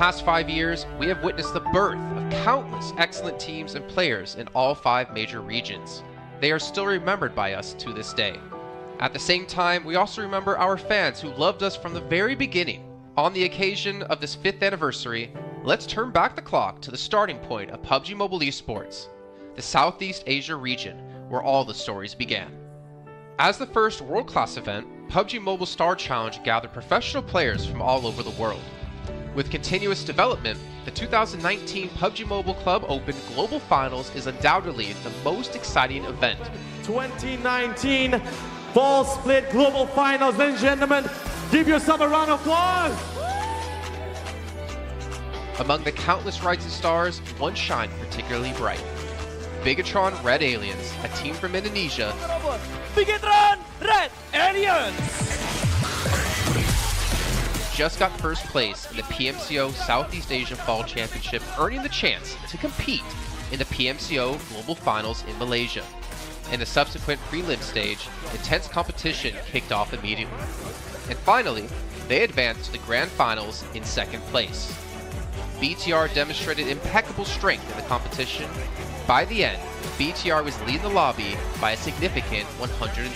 past 5 years, we have witnessed the birth of countless excellent teams and players in all 5 major regions. They are still remembered by us to this day. At the same time, we also remember our fans who loved us from the very beginning. On the occasion of this 5th anniversary, let's turn back the clock to the starting point of PUBG Mobile Esports, the Southeast Asia region, where all the stories began. As the first world-class event, PUBG Mobile Star Challenge gathered professional players from all over the world. With continuous development, the 2019 PUBG Mobile Club Open Global Finals is undoubtedly the most exciting event. 2019 Fall Split Global Finals, ladies and gentlemen, give yourself a round of applause. Among the countless rising stars, one shined particularly bright. Bigatron Red Aliens, a team from Indonesia, Bigatron Red Aliens just got first place in the PMCO Southeast Asia Fall Championship, earning the chance to compete in the PMCO Global Finals in Malaysia. In the subsequent prelim stage, intense competition kicked off immediately. And finally, they advanced to the Grand Finals in second place. BTR demonstrated impeccable strength in the competition. By the end, BTR was leading the lobby by a significant 106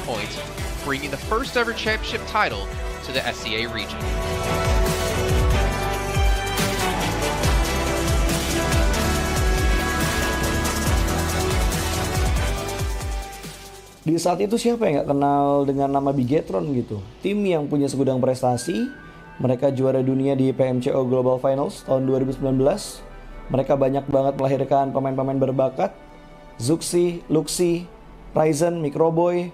points, bringing the first ever championship title to the SEA region. Di saat itu siapa yang nggak kenal dengan nama Bigatron gitu? Tim yang punya segudang prestasi, mereka juara dunia di PMCO Global Finals tahun 2019. Mereka banyak banget melahirkan pemain-pemain berbakat, Zuxi, Luxi, Ryzen, Microboy.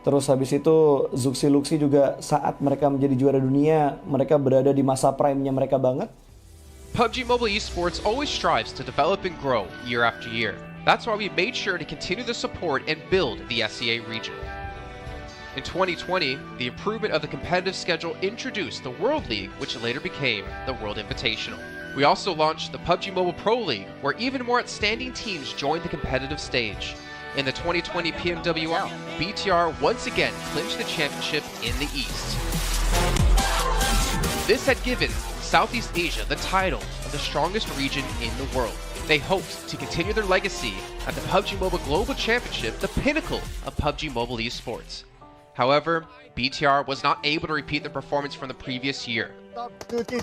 Terus habis itu Zuxi, Luxi juga saat mereka menjadi juara dunia, mereka berada di masa prime-nya mereka banget. PUBG Mobile Esports always strives to develop and grow year after year. That's why we made sure to continue the support and build the SEA region. In 2020, the improvement of the competitive schedule introduced the World League, which later became the World Invitational. We also launched the PUBG Mobile Pro League, where even more outstanding teams joined the competitive stage. In the 2020 PMWL, BTR once again clinched the championship in the East. This had given Southeast Asia the title of the strongest region in the world. They hoped to continue their legacy at the PUBG Mobile Global Championship, the pinnacle of PUBG Mobile Esports. However, BTR was not able to repeat the performance from the previous year. This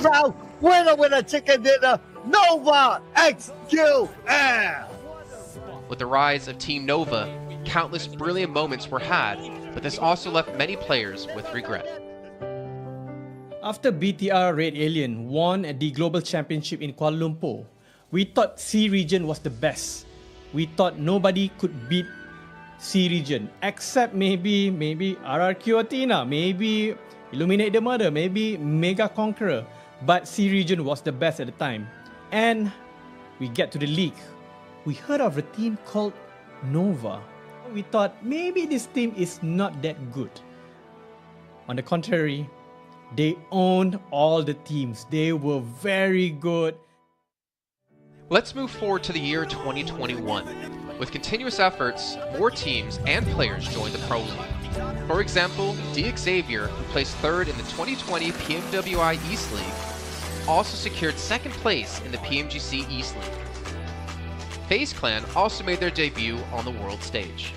round, winner with a chicken dinner, Nova XQL. With the rise of Team Nova, countless brilliant moments were had, but this also left many players with regret. After BTR Red Alien won the Global Championship in Kuala Lumpur, we thought C region was the best. We thought nobody could beat C region except maybe RRQ Athena, maybe Illuminate the Murder, maybe Mega Conqueror, but C region was the best at the time. And we get to the league. We heard of a team called Nova. We thought maybe this team is not that good. On the contrary, they owned all the teams. They were very good. Let's move forward to the year 2021. With continuous efforts, more teams and players joined the Pro League. For example, Xavier, who placed third in the 2020 PMWI East League, also secured second place in the PMGC East League. FaZe Clan also made their debut on the world stage.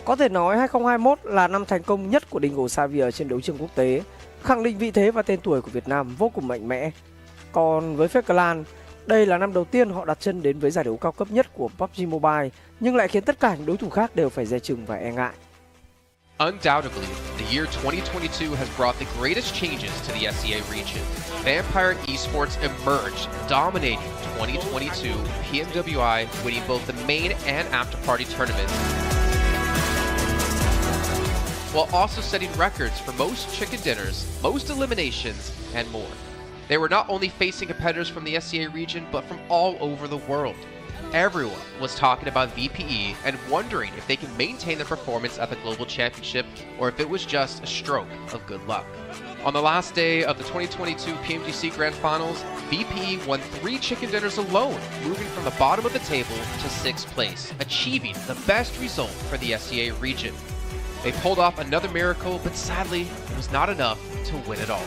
Có thể nói 2021 là năm thành công nhất của Dingo Xavier trên đấu trường quốc tế, khẳng định vị thế và tên tuổi của Việt Nam vô cùng mạnh mẽ. Còn với FaZe Clan, đây là năm đầu tiên họ đặt chân đến với giải đấu cao cấp nhất của PUBG Mobile, nhưng lại khiến tất cả những đối thủ khác đều phải dè chừng và e ngại. Undoubtedly, the year 2022 has brought the greatest changes to the SEA region. Vampire Esports emerged, dominating 2022 PMWI, winning both the main and after-party tournaments, while also setting records for most chicken dinners, most eliminations, and more. They were not only facing competitors from the SEA region, but from all over the world. Everyone was talking about VPE and wondering if they can maintain their performance at the Global Championship or if it was just a stroke of good luck. On the last day of the 2022 PMGC Grand Finals, VPE won 3 chicken dinners alone, moving from the bottom of the table to 6th place, achieving the best result for the SEA region. They pulled off another miracle, but sadly, it was not enough to win it all.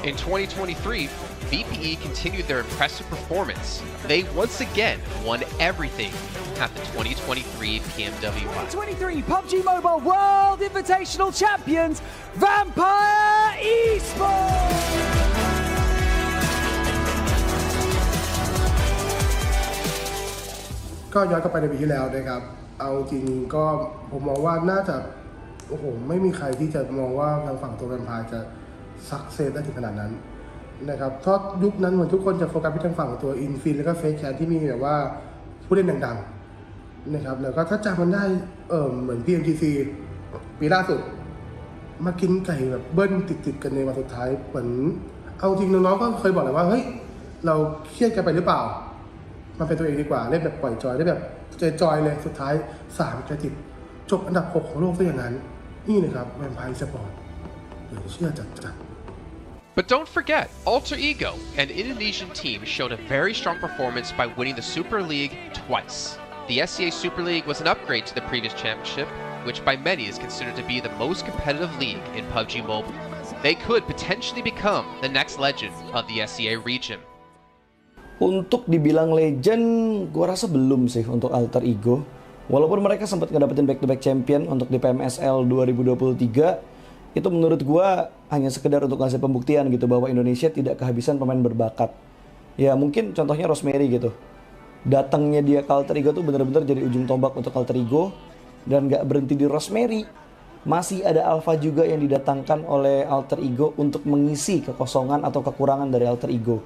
In 2023, VPE continued their impressive performance. They once again won everything at the 2023 PMWI. 2023 PUBG Mobile World Invitational Champions, Vampire Esports! ก็ย้อนกลับไปในปีที่แล้วนะครับเอาจริงก็ผมมองว่าน่าจะ โอ้โหไม่มีใครที่จะมองว่าทางฝั่งตัวแวมไพร์จะซักเซสได้ถึงขนาดนั้นนะครับเพราะยุคนั้นเหมือนทุกคนจะโฟกัสไปทางฝั่งตัวอินฟินแล้วก็เฟคแคนที่มีแบบว่าผู้เล่นดังๆนะครับแล้วก็ถ้าจำมันได้เหมือน PMGC ปีล่าสุดมากินไก่แบบเบิ้ลติดกันในวันสุดท้ายเหมือนเอาจริงน้องๆก็เคยบอกเลยว่าเฮ้ยเราเครียดกันไปหรือเปล่ามันเป็นตัวเองดีกว่าเล่นแบบปล่อยจอยได้แบบจอยเลยสุดท้าย3 จะติดจบอันดับ 6 ของโลกซะอย่างนั้นนี่นะครับแวมไพร์สปอร์ตเดี๋ยวเชื่อจัด But don't forget, Alter Ego, an Indonesian team, showed a very strong performance by winning the Super League twice. The SCA Super League was an upgrade to the previous championship, which by many is considered to be the most competitive league in PUBG Mobile. They could potentially become the next legend of the SCA region. Untuk dibilang legend, gue rasa belum sih untuk Alter Ego. Walaupun mereka sempat ngedapetin back-to-back champion untuk di PMSL 2023, itu menurut gue hanya sekedar untuk ngasih pembuktian gitu bahwa Indonesia tidak kehabisan pemain berbakat. Ya mungkin contohnya Rosemary gitu. Datangnya dia ke Alter Ego tuh bener-bener jadi ujung tombak untuk Alter Ego. Dan gak berhenti di Rosemary, masih ada Alpha juga yang didatangkan oleh Alter Ego untuk mengisi kekosongan atau kekurangan dari Alter Ego.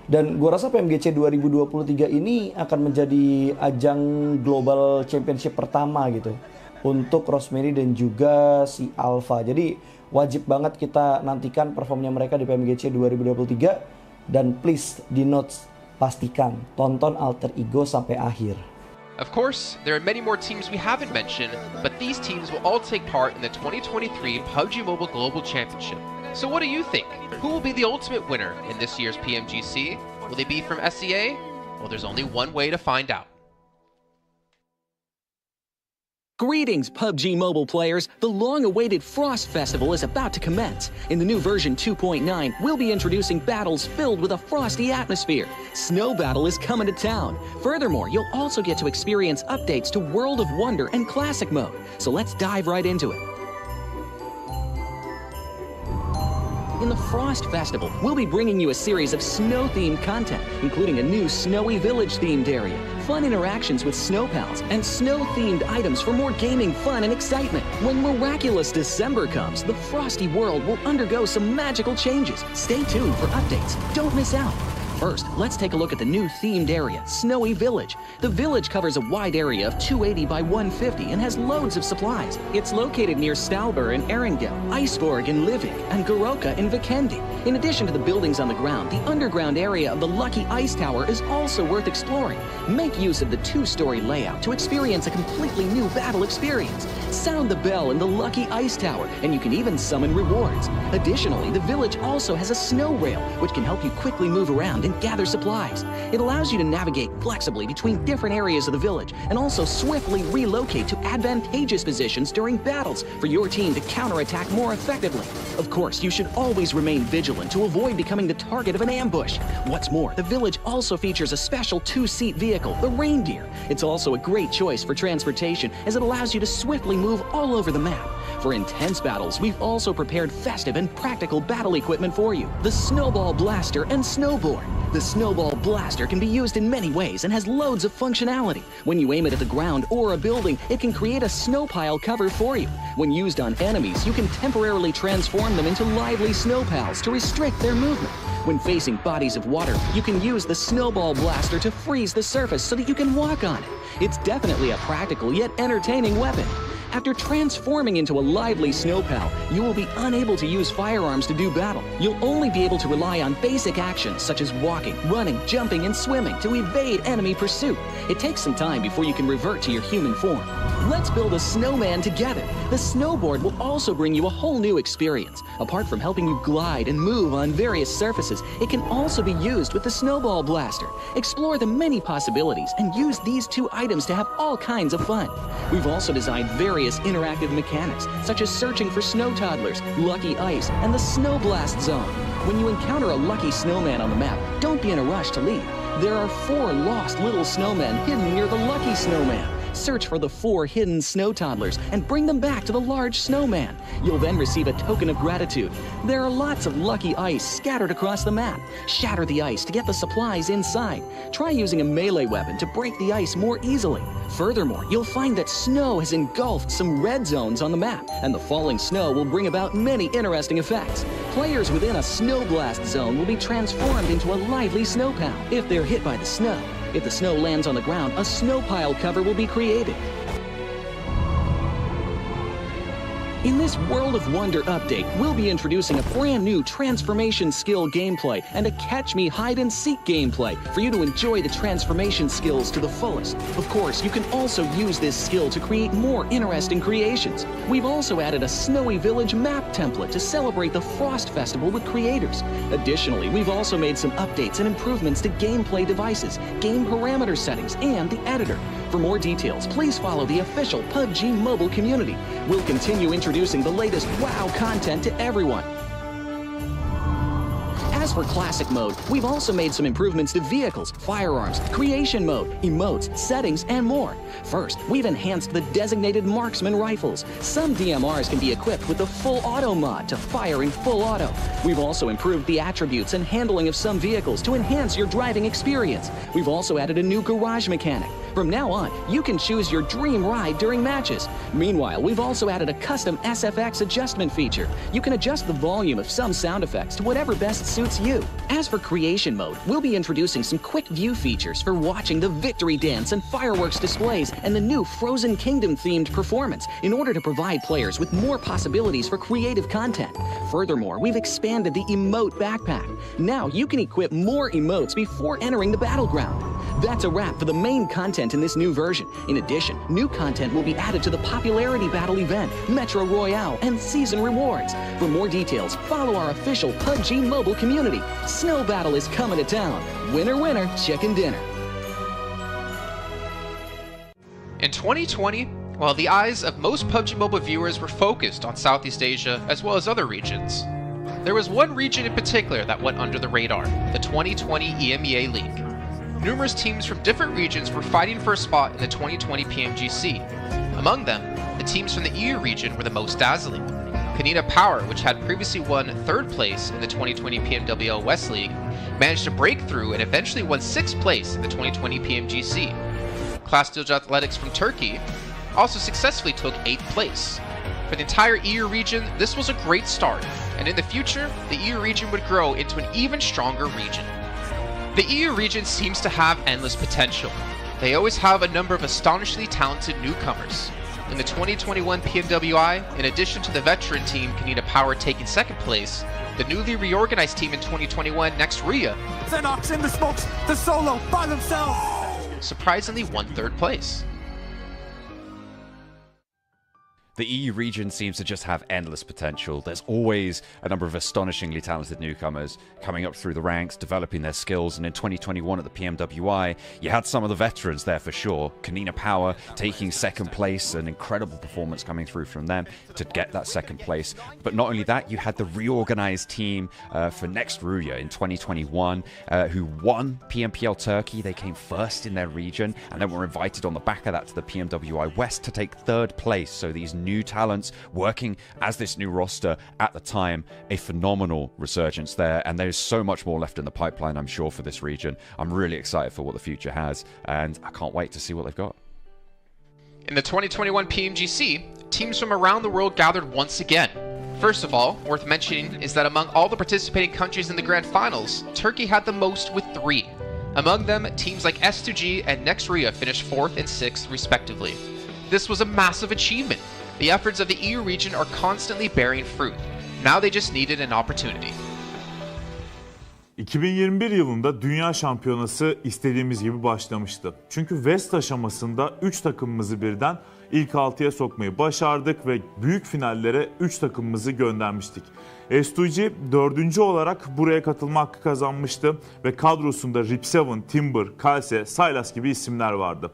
Dan gue rasa PMGC 2023 ini akan menjadi ajang global championship pertama gitu untuk Rosemary dan juga si Alpha. Jadi wajib banget kita nantikan performnya mereka di PMGC 2023. Dan please di notes, pastikan tonton Alter Ego sampai akhir. Of course, there are many more teams we haven't mentioned, but these teams will all take part in the 2023 PUBG Mobile Global Championship. So what do you think? Who will be the ultimate winner in this year's PMGC? Will they be from SCA? Well, there's only one way to find out. Greetings, PUBG Mobile players! The long-awaited Frost Festival is about to commence. In the new version 2.9, we'll be introducing battles filled with a frosty atmosphere. Snow Battle is coming to town. Furthermore, you'll also get to experience updates to World of Wonder and Classic Mode. So let's dive right into it. In the Frost Festival, we'll be bringing you a series of snow-themed content, including a new Snowy Village-themed area, fun interactions with snow pals, and snow-themed items for more gaming fun and excitement. When Miraculous December comes, the Frosty world will undergo some magical changes. Stay tuned for updates. Don't miss out. First, let's take a look at the new themed area, Snowy Village. The village covers a wide area of 280 by 150 and has loads of supplies. It's located near Stalber in Erringel, Iceborg in Livik, and Goroka in Vikendi. In addition to the buildings on the ground, the underground area of the Lucky Ice Tower is also worth exploring. Make use of the 2-story layout to experience a completely new battle experience. Sound the bell in the Lucky Ice Tower, and you can even summon rewards. Additionally, the village also has a snow rail, which can help you quickly move around and gather supplies. It allows you to navigate flexibly between different areas of the village and also swiftly relocate to advantageous positions during battles for your team to counterattack more effectively. Of course, you should always remain vigilant to avoid becoming the target of an ambush. What's more, the village also features a special 2-seat vehicle, the Reindeer. It's also a great choice for transportation as it allows you to swiftly move all over the map. For intense battles, we've also prepared festive and practical battle equipment for you. The Snowball Blaster and Snowboard. The Snowball Blaster can be used in many ways and has loads of functionality. When you aim it at the ground or a building, it can create a snow pile cover for you. When used on enemies, you can temporarily transform them into lively snow pals to restrict their movement. When facing bodies of water, you can use the Snowball Blaster to freeze the surface so that you can walk on it. It's definitely a practical yet entertaining weapon. After transforming into a lively snow pal, you will be unable to use firearms to do battle. You'll only be able to rely on basic actions such as walking, running, jumping, and swimming to evade enemy pursuit. It takes some time before you can revert to your human form. Let's build a snowman together. The snowboard will also bring you a whole new experience. Apart from helping you glide and move on various surfaces, it can also be used with the Snowball Blaster. Explore the many possibilities and use these 2 items to have all kinds of fun. We've also designed various interactive mechanics, such as searching for snow toddlers, lucky ice, and the snow blast zone. When you encounter a lucky snowman on the map, don't be in a rush to leave. There are 4 lost little snowmen hidden near the lucky snowman. search for the 4 hidden snow toddlers and bring them back to the large snowman. You'll then receive a token of gratitude. There are lots of lucky ice scattered across the map. Shatter the ice to get the supplies inside. Try using a melee weapon to break the ice more easily. Furthermore, you'll find that snow has engulfed some red zones on the map, and the falling snow will bring about many interesting effects. Players within a snow blast zone will be transformed into a lively snow pal if they're hit by the snow. If the snow lands on the ground, a snow pile cover will be created. In this World of Wonder update, we'll be introducing a brand new transformation skill gameplay and a catch me hide and seek gameplay for you to enjoy the transformation skills to the fullest. Of course, you can also use this skill to create more interesting creations. We've also added a Snowy Village map template to celebrate the Frost Festival with creators. Additionally, we've also made some updates and improvements to gameplay devices, game parameter settings, and the editor. For more details, please follow the official PUBG mobile community. We'll continue introducing the latest WoW content to everyone. As for Classic Mode, we've also made some improvements to vehicles, firearms, creation mode, emotes, settings, and more. First, we've enhanced the designated marksman rifles. Some DMRs can be equipped with the full auto mod to fire in full auto. We've also improved the attributes and handling of some vehicles to enhance your driving experience. We've also added a new garage mechanic. From now on, you can choose your dream ride during matches. Meanwhile, we've also added a custom SFX adjustment feature. You can adjust the volume of some sound effects to whatever best suits you. As for creation mode, we'll be introducing some quick view features for watching the victory dance and fireworks displays and the new Frozen Kingdom themed performance in order to provide players with more possibilities for creative content. Furthermore, we've expanded the emote backpack. Now you can equip more emotes before entering the battleground. That's a wrap for the main content in this new version. In addition, new content will be added to the popularity battle event, Metro Royale, and season rewards. For more details, follow our official PUBG mobile community. Snow Battle is coming to town. Winner, winner, chicken dinner. In 2020, while the eyes of most PUBG Mobile viewers were focused on Southeast Asia as well as other regions, there was one region in particular that went under the radar, the 2020 EMEA League. Numerous teams from different regions were fighting for a spot in the 2020 PMGC. Among them, the teams from the EU region were the most dazzling. Kanina Power, which had previously won 3rd place in the 2020 PMWL West League, managed to break through and eventually won 6th place in the 2020 PMGC. Class Dilge Athletics from Turkey also successfully took 8th place. For the entire EU region, this was a great start, and in the future, the EU region would grow into an even stronger region. The EU region seems to have endless potential. They always have a number of astonishingly talented newcomers. In the 2021 PMWI, in addition to the veteran team Kanina Power taking 2nd place, the newly reorganized team in 2021, Next Ria, Xenox in the smokes, the solo by themselves, surprisingly won 3rd place. The EU region seems to just have endless potential. There's always a number of astonishingly talented newcomers coming up through the ranks, developing their skills, and in 2021 at the PMWI, you had some of the veterans there for sure. Kanina Power taking 2nd place, an incredible performance coming through from them to get that 2nd place. But not only that, you had the reorganized team for Next Ruya in 2021 who won PMPL Turkey. They came 1st in their region and then were invited on the back of that to the PMWI West to take 3rd place. So these new talents working as this new roster at the time, a phenomenal resurgence there, and there's so much more left in the pipeline, I'm sure, for this region. I'm really excited for what the future has, and I can't wait to see what they've got. In the 2021 PMGC, teams from around the world gathered once again. First of all, worth mentioning is that among all the participating countries in the grand finals, Turkey had the most with 3. Among them, teams like S2G and Next Ria finished 4th and 6th respectively. This was a massive achievement. The efforts of the EU region are constantly bearing fruit. Now they just needed an opportunity. 2021 yılında Dünya Şampiyonası istediğimiz gibi başlamıştı. Çünkü West aşamasında 3 takımımızı birden ilk 6'ya sokmayı başardık ve büyük finallere 3 takımımızı göndermiştik. S2G 4. olarak buraya katılma hakkı kazanmıştı ve kadrosunda Rip7, Timber, Kalse, Sylas gibi isimler vardı.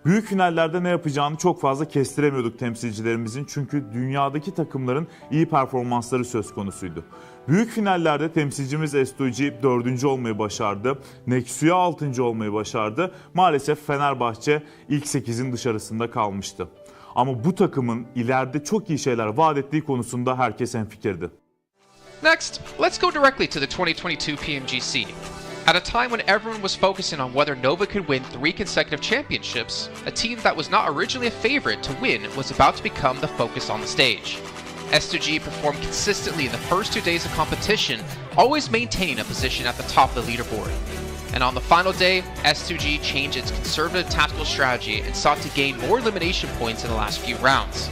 Büyük finallerde ne yapacağını çok fazla kestiremiyorduk temsilcilerimizin çünkü dünyadaki takımların iyi performansları söz konusuydu. Büyük finallerde temsilcimiz S2G 4. olmayı başardı. Nexu'ya 6. olmayı başardı. Maalesef Fenerbahçe ilk 8'in dışarısında kalmıştı. Ama bu takımın ileride çok iyi şeyler vaat ettiği konusunda herkes hemfikirdi. Next, let's go directly to the 2022 PMGC. At a time when everyone was focusing on whether Nova could win 3 consecutive championships, a team that was not originally a favorite to win was about to become the focus on the stage. S2G performed consistently in the first 2 days of competition, always maintaining a position at the top of the leaderboard. And on the final day, S2G changed its conservative tactical strategy and sought to gain more elimination points in the last few rounds.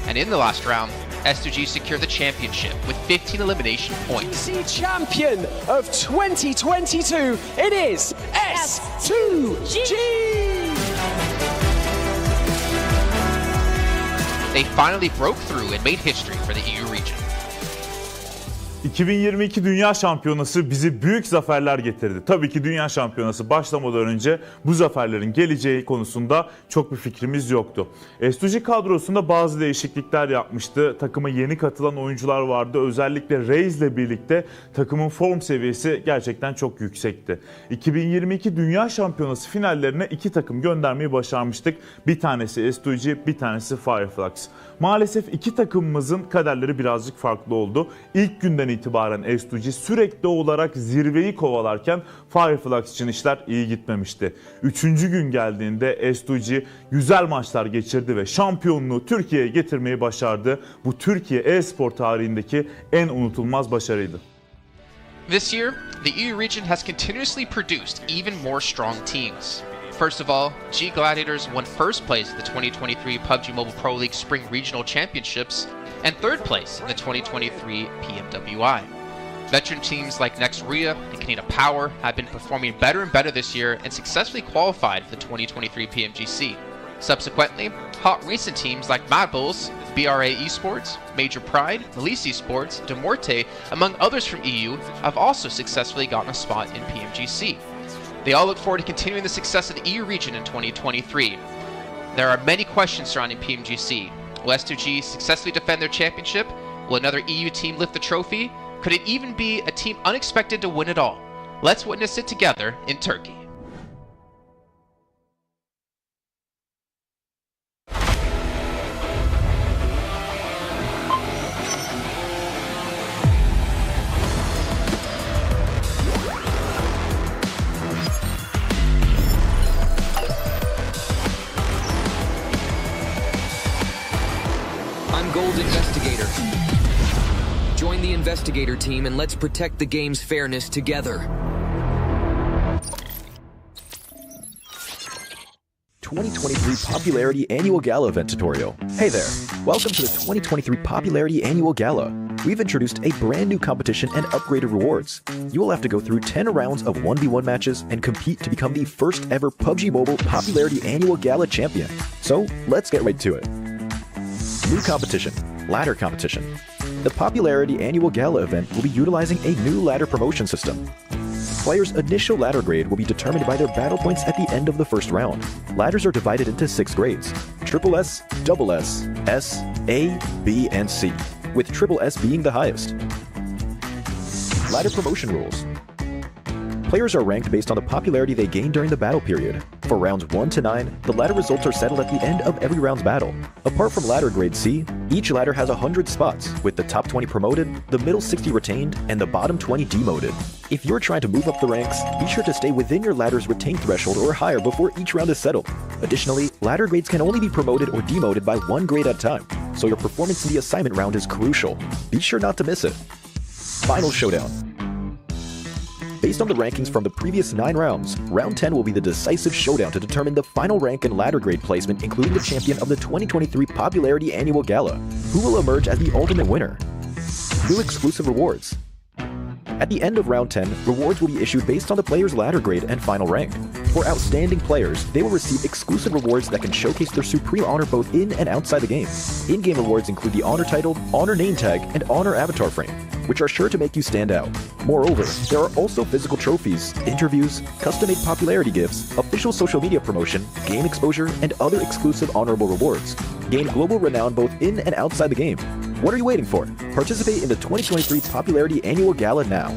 And in the last round, S2G secured the championship with 15 elimination points. Champion of 2022, it is S2G! They finally broke through and made history for the EU region. 2022 Dünya Şampiyonası bizi büyük zaferler getirdi. Tabii ki Dünya Şampiyonası başlamadan önce bu zaferlerin geleceği konusunda çok bir fikrimiz yoktu. S2G kadrosunda bazı değişiklikler yapmıştı. Takıma yeni katılan oyuncular vardı. Özellikle Reis ile birlikte takımın form seviyesi gerçekten çok yüksekti. 2022 Dünya Şampiyonası finallerine 2 takım göndermeyi başarmıştık. Bir tanesi S2G, bir tanesi Fireflux. Maalesef 2 takımımızın kaderleri birazcık farklı oldu. İlk günden itibaren S2G sürekli olarak zirveyi kovalarken Fireflux için işler iyi gitmemişti. 3. gün geldiğinde S2G güzel maçlar geçirdi ve şampiyonluğu Türkiye'ye getirmeyi başardı. Bu Türkiye e-spor tarihindeki en unutulmaz başarıydı. This year, the EU region has continuously produced even more strong teams. First of all, G Gladiators won first place at the 2023 PUBG Mobile Pro League Spring Regional Championships and third place in the 2023 PMWI. Veteran teams like Nexuria and Canada Power have been performing better and better this year and successfully qualified for the 2023 PMGC. Subsequently, hot recent teams like Mad Bulls, BRA Esports, Major Pride, Elise Esports, Demorte, among others from EU, have also successfully gotten a spot in PMGC. They all look forward to continuing the success of the EU region in 2023. There are many questions surrounding PMGC. Will S2G successfully defend their championship? Will another EU team lift the trophy? Could it even be a team unexpected to win it all? Let's witness it together in Turkey. Investigator. Join the investigator team and let's protect the game's fairness together. 2023 Popularity Annual Gala event tutorial. Hey there, welcome to the 2023 Popularity Annual Gala. We've introduced a brand new competition and upgraded rewards. You will have to go through 10 rounds of 1v1 matches and compete to become the first ever PUBG Mobile Popularity Annual Gala champion. So let's get right to it. New competition, ladder competition. The Popularity Annual Gala event will be utilizing a new ladder promotion system. Players' initial ladder grade will be determined by their battle points at the end of the first round. Ladders are divided into 6 grades: Triple S, Double S, S, A, B, and C, with Triple S being the highest. Ladder promotion rules. Players are ranked based on the popularity they gain during the battle period. For rounds 1 to 9, the ladder results are settled at the end of every round's battle. Apart from ladder grade C, each ladder has 100 spots, with the top 20 promoted, the middle 60 retained, and the bottom 20 demoted. If you're trying to move up the ranks, be sure to stay within your ladder's retained threshold or higher before each round is settled. Additionally, ladder grades can only be promoted or demoted by 1 grade at a time, so your performance in the assignment round is crucial. Be sure not to miss it. Final showdown. Based on the rankings from the previous 9 rounds, round 10 will be the decisive showdown to determine the final rank and ladder grade placement, including the champion of the 2023 Popularity Annual Gala, who will emerge as the ultimate winner. New exclusive rewards. At the end of round 10, rewards will be issued based on the player's ladder grade and final rank. For outstanding players, they will receive exclusive rewards that can showcase their supreme honor both in and outside the game. In-game rewards include the honor title, honor name tag, and honor avatar frame, which are sure to make you stand out. Moreover, there are also physical trophies, interviews, custom-made popularity gifts, official social media promotion, game exposure, and other exclusive honorable rewards. Gain global renown both in and outside the game. What are you waiting for? Participate in the 2023 Popularity Annual Gala now.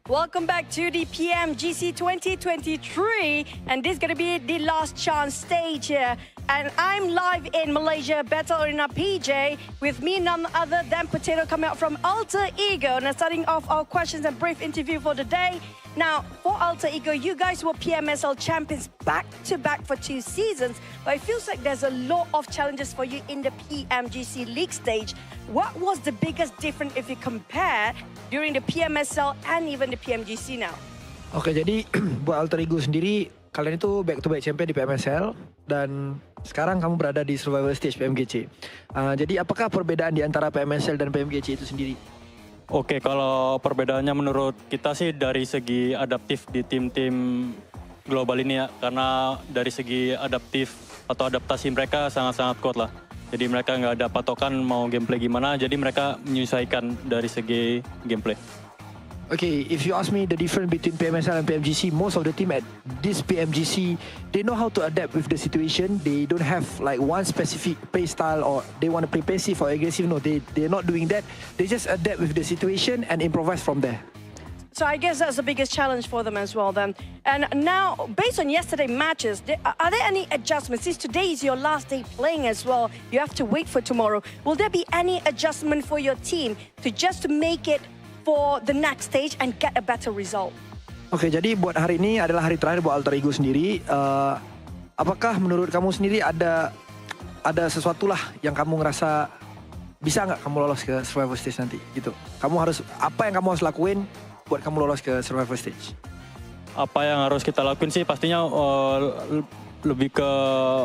Welcome back to the PMGC 2023, and this is going to be the last chance stage here. And I'm live in Malaysia, Battle Arena PJ, with me none other than Potato coming out from Alter Ego. Now starting off our questions and brief interview for the day. Now, for Alter Ego, you guys were PMSL champions back-to-back for 2 seasons, but it feels like there's a lot of challenges for you in the PMGC League stage. What was the biggest difference if you compare during the PMSL and even the PMGC now? Oke, jadi buat Alter Ego sendiri, kalian itu back-to-back champion di PMSL dan sekarang kamu berada di survival stage PMGC. Jadi apakah perbedaan di antara PMSL dan PMGC itu sendiri? Oke, kalau perbedaannya menurut kita sih dari segi adaptif di tim-tim global ini ya. Karena dari segi adaptif atau adaptasi mereka sangat-sangat kuat lah. Jadi mereka nggak ada patokan mau gameplay gimana, jadi mereka menyesuaikan dari segi gameplay. Okay, if you ask me the difference between PMSL and PMGC, most of the team at this PMGC, they know how to adapt with the situation. They don't have like one specific play style or they want to play passive or aggressive. No, they're not doing that. They just adapt with the situation and improvise from there. So I guess that's the biggest challenge for them as well then. And now, based on yesterday's matches, are there any adjustments? Since today is your last day playing as well, you have to wait for tomorrow. Will there be any adjustment for your team to make it for the next stage and get a better result? Oke, jadi buat hari ini adalah hari terakhir buat Alter Ego sendiri. Apakah menurut kamu sendiri ada sesuatu lah yang kamu ngerasa bisa nggak kamu lolos ke survival stage nanti gitu? Apa yang kamu harus lakuin buat kamu lolos ke survival stage? Apa yang harus kita lakuin sih pastinya lebih ke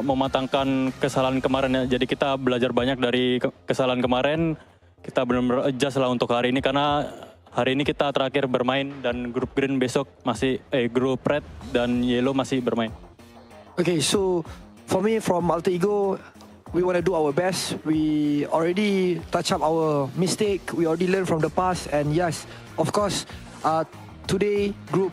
mematangkan kesalahan kemarin ya. Jadi kita belajar banyak dari kesalahan kemarin. Kita benar-benar adjust lah untuk hari ini karena hari ini kita terakhir bermain dan grup green besok masih grup red dan yellow masih bermain. Okay, so for me from Alter Ego, we want to do our best. We already touch up our mistake. We already learned from the past, and yes, of course, today group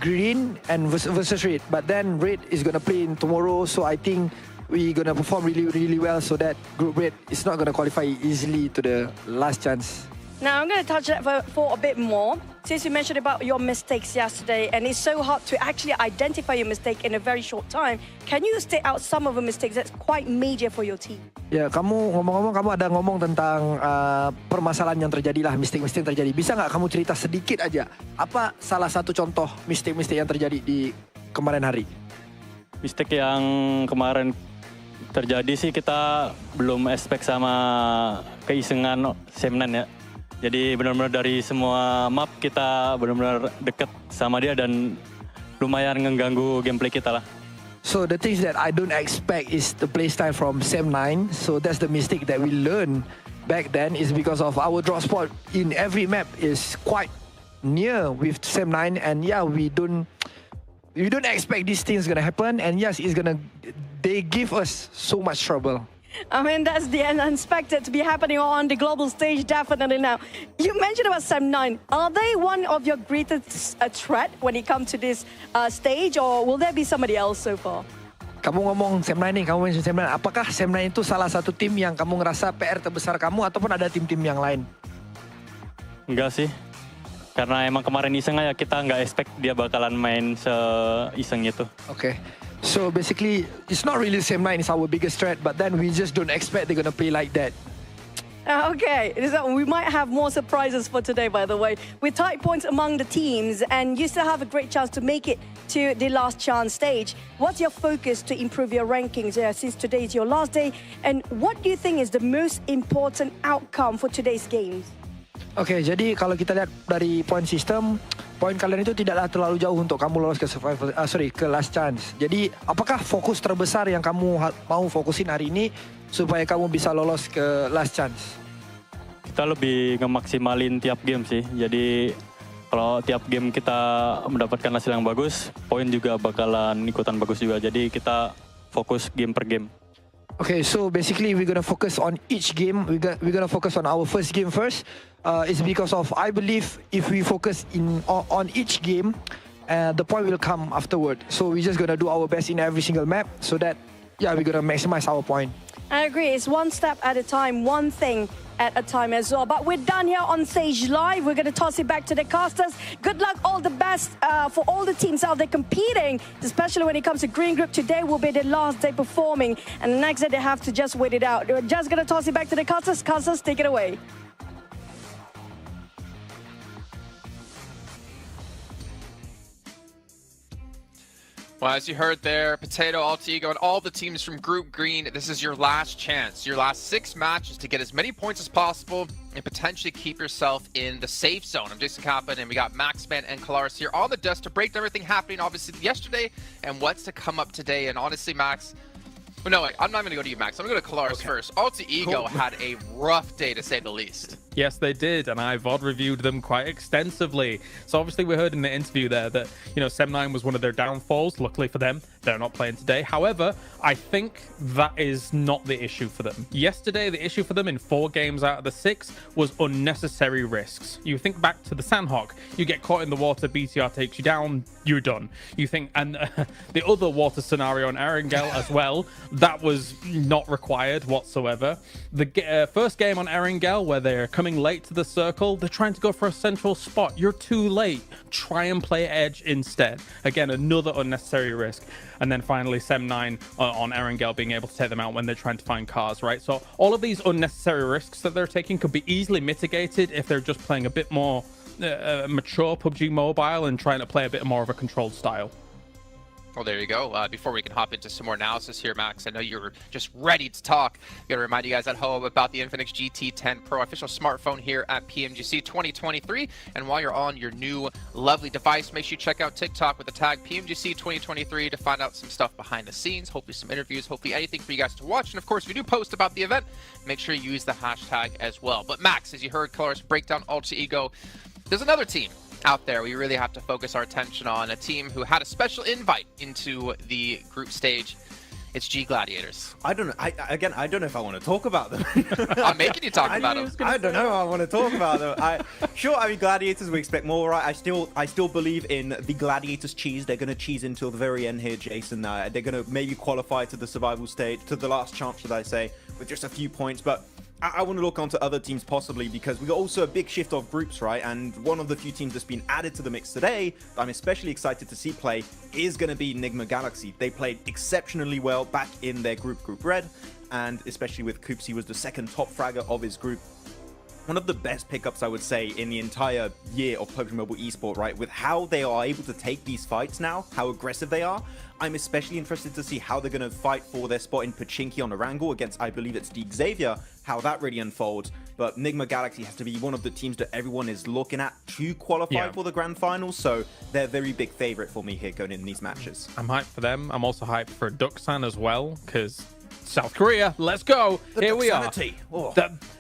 green and versus red, but then red is gonna play in tomorrow. So I think we're gonna perform really well so that group red is not gonna qualify easily to the last chance. Now I'm going to touch that for a bit more. Since you mentioned about your mistakes yesterday, and it's so hard to actually identify your mistake in a very short time, can you state out some of the mistakes that's quite major for your team? Ya, kamu ngomong-ngomong, kamu ada ngomong tentang permasalahan yang terjadi lah, mistake-mistake terjadi. Bisa nggak kamu cerita sedikit aja, apa salah satu contoh mistake-mistake yang terjadi di kemarin hari? Mistake yang kemarin terjadi sih kita belum expect sama keisengan Semnan ya. Jadi benar-benar dari semua map kita benar-benar deket sama dia dan lumayan mengganggu gameplay kita lah. So the things that I don't expect is the playstyle from Sem9. So that's the mistake that we learned back then is because of our drop spot in every map is quite near with Sem9, and yeah, we don't expect these things gonna happen, and yes, they give us so much trouble. I mean, that's the unexpected to be happening on the global stage, definitely now. You mentioned about Sem9. Are they one of your greatest threat when it comes to this stage, or will there be somebody else so far? Kamu ngomong Sem9 nih, kamu mention Sem9. Apakah Sem9 itu salah satu tim yang kamu ngerasa PR terbesar kamu, ataupun ada tim-tim yang lain? Enggak sih. Karena emang kemarin iseng aja, kita nggak expect dia bakalan main se-iseng itu. Okay. So basically, it's not really Sem9 is our biggest threat, but then we just don't expect they're gonna play like that. Okay, so we might have more surprises for today, by the way. With tight points among the teams, and you still have a great chance to make it to the last chance stage. What's your focus to improve your rankings since today is your last day? And what do you think is the most important outcome for today's games? Oke, jadi kalau kita lihat dari point system, poin kalian itu tidaklah terlalu jauh untuk kamu lolos ke ke last chance. Jadi, apakah fokus terbesar yang kamu mau fokusin hari ini supaya kamu bisa lolos ke last chance? Kita lebih ngemaksimalin tiap game sih. Jadi kalau tiap game kita mendapatkan hasil yang bagus, poin juga bakalan ikutan bagus juga. Jadi kita fokus game per game. Okay, so basically we're gonna focus on each game. We're gonna focus on our first game first. It's because of I believe if we focus on each game, the point will come afterward. So we're just gonna do our best in every single map so that we're gonna maximize our point. I agree. It's one step at a time, one thing at a time as well. But we're done here on Stage Live. We're going to toss it back to the casters. Good luck, all the best for all the teams out there competing, especially when it comes to Green Group. Today will be the last day performing, and the next day they have to just wait it out. We're just going to toss it back to the casters. Casters, take it away. Well, as you heard there, Potato, Alter Ego, and all the teams from Group Green, this is your last chance. Your last 6 matches to get as many points as possible and potentially keep yourself in the safe zone. I'm Jason Kaplan, and we got Maxman and Kalaris here on the desk to break down everything happening, obviously, yesterday and what's to come up today. And honestly, Max, well, no, wait, I'm not going to go to you, Max. I'm going to go to Kalaris first. Alter Ego had a rough day, to say the least. Yes, they did, and I VOD reviewed them quite extensively. So obviously we heard in the interview there that, Sem9 was one of their downfalls. Luckily for them, they're not playing today. However, I think that is not the issue for them. Yesterday, the issue for them in 4 games out of the 6 was unnecessary risks. You think back to the Sandhawk, you get caught in the water, BTR takes you down, you're done. You think, and the other water scenario on Erangel as well, that was not required whatsoever. The first game on Erangel, where they're coming late to the circle, they're trying to go for a central spot. You're too late. Try and play edge instead. Again, another unnecessary risk. And then finally, Sem9 on Erangel being able to take them out when they're trying to find cars, right? So all of these unnecessary risks that they're taking could be easily mitigated if they're just playing a bit more mature PUBG Mobile and trying to play a bit more of a controlled style. Well, there you go. Before we can hop into some more analysis here, Max, I know you're just ready to talk. Got to remind you guys at home about the Infinix GT10 Pro official smartphone here at PMGC 2023. And while you're on your new lovely device, make sure you check out TikTok with the tag PMGC 2023 to find out some stuff behind the scenes, hopefully some interviews, hopefully anything for you guys to watch. And of course, if you do post about the event, make sure you use the hashtag as well. But Max, as you heard Kalaris break down Alter Ego, there's another team out there we really have to focus our attention on, a team who had a special invite into the group stage. It's G Gladiators. I don't know. I don't know if I want to talk about them. I'm making you talk about them. I don't know if I want to talk about them. I mean, Gladiators, we expect more, right? I still believe in the Gladiators cheese. They're going to cheese until the very end here, Jason. They're going to maybe qualify to the survival stage, to the last chance, should I say, with just a few points. But I want to look onto other teams possibly, because we got also a big shift of groups, right? And one of the few teams that's been added to the mix today, I'm especially excited to see play, is going to be Nigma Galaxy. They played exceptionally well back in their Group Red, and especially with Coops, he was the second top fragger of his group. One of the best pickups, I would say, in the entire year of PUBG Mobile eSport, right? With how they are able to take these fights now, how aggressive they are. I'm especially interested to see how they're going to fight for their spot in Pachinki on Erangel against, I believe it's Deep Xavier, how that really unfolds. But Nigma Galaxy has to be one of the teams that everyone is looking at to qualify for the grand finals, so they're a very big favorite for me here going in these matches. I'm hyped for them. I'm also hyped for Duxan as well, because South Korea, let's go. Here we are. Oh.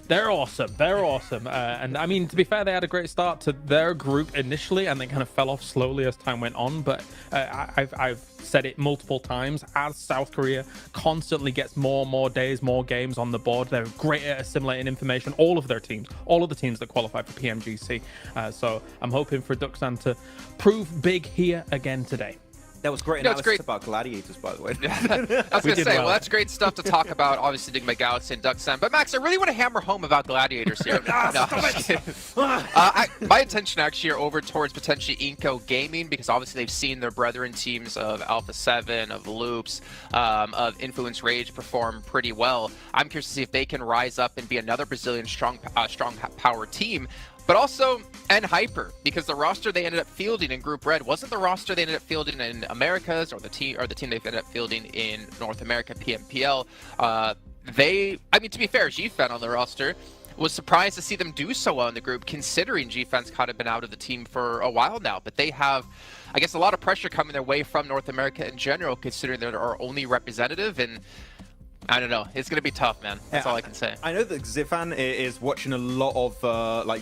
They're awesome. They're awesome. And I mean, to be fair, they had a great start to their group initially, and they kind of fell off slowly as time went on. But I've said it multiple times, as South Korea constantly gets more and more days, more games on the board, they're great at assimilating information. All of their teams, all of the teams that qualify for PMGC. So I'm hoping for Duxan to prove big here again today. That was great analysis about gladiators, by the way. I was going to say, well, that's great stuff to talk about, obviously, Enigma Galaxy and Duxan. But, Max, I really want to hammer home about gladiators here. My attention actually are over towards potentially Inco Gaming, because obviously they've seen their brethren teams of Alpha 7, of Loops, of Influence Rage perform pretty well. I'm curious to see if they can rise up and be another Brazilian strong power team. But also Hyper, because the roster they ended up fielding in Group Red wasn't the roster they ended up fielding in Americas, or the team they ended up fielding in North America PMPL. I mean, to be fair, GFan on the roster was surprised to see them do so well in the group, considering GFan's kind of been out of the team for a while now. But they have, I guess, a lot of pressure coming their way from North America in general, considering they're our only representative. And I don't know. It's going to be tough, man. That's all I can say. I know that Zifan is watching a lot of,